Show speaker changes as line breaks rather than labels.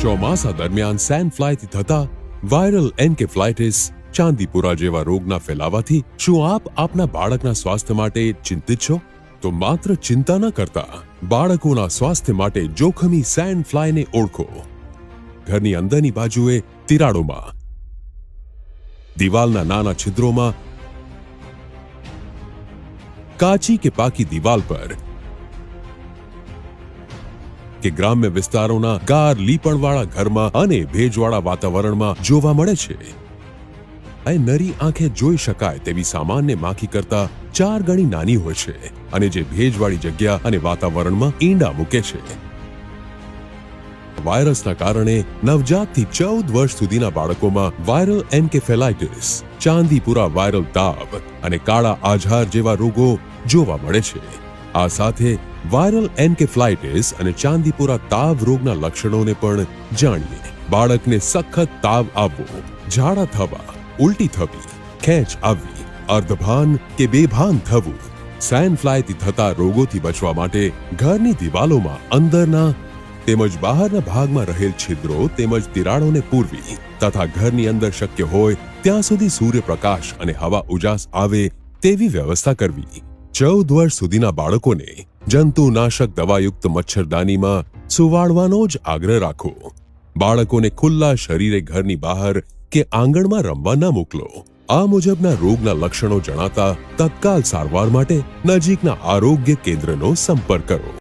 ચોમાસા દરમિયાન સેન્ડ ફ્લાયથી થતા વાયરલ એન્કેફ્લાઇટિસ ચાંદીપુરા જેવા રોગના ફેલાવાથી શું આપ આપના બાળકના સ્વાસ્થ્ય માટે ચિંતિત છો? તો માત્ર ચિંતા ન કરતા બાળકોના સ્વાસ્થ્ય માટે જોખમી સેન્ડ ફ્લાયને ઓળખો. ઘરની અંદરની બાજુએ તિરાડોમાં, દિવાલના નાના છિદ્રોમાં, કાચી કે પાકી દિવાલ પર કે ગ્રામ્ય વિસ્તારોના ગાર લીપણવાળા ઘરમાં અને ભેજવાળા વાતાવરણમાં જોવા મળે છે. આ નરી આંખે જોઈ શકાય તેવી સામાન્ય માખી કરતા 4 ગણી નાની હોય છે અને જે ભેજવાળી જગ્યા અને વાતાવરણમાં ઈંડા મૂકે છે. વાયરસના કારણે નવજાતથી 14 વર્ષ સુધીના બાળકોમાં વાયરલ એન્કેફેલાઇટિસ, ચાંદીપુરા વાયરલ તાવ અને કાળા આઝાર જેવા રોગો જોવા મળે છે. આ સાથે વાયરલ એન્કેફ્લાઇટિસ અને ચાંદીપુરા તાવ રોગના લક્ષણોને પણ જાણીએ. બાળકને સખત તાવ આવવો, ઝાડા થવા, ઉલટી થવી, ખેંચ આવવી, અર્ધભાન કે બેભાન થવું. સેન્ડ ફ્લાયથી થતા રોગોથી બચવા માટે ઘરની દિવાલોમાં અંદરના તેમજ બહારના ભાગમાં રહેલ છિદ્રો તેમજ તિરાડોને પૂરવી તથા ઘરની અંદર શક્ય હોય ત્યાં સુધી સૂર્યપ્રકાશ અને હવા ઉજાસ આવે તેવી વ્યવસ્થા કરવી. 14 વર્ષ સુધીના બાળકોને જંતુનાશક દવાયુક્ત મચ્છરદાનીમાં સુવાડવાનો જ આગ્રહ રાખો. બાળકોને ખુલ્લા શરીરે ઘરની બહાર કે આંગણમાં રમવા ન મોકલો. આ મુજબના રોગના લક્ષણો જણાતા તત્કાલ સારવાર માટે નજીકના આરોગ્ય કેન્દ્રનો સંપર્ક કરો.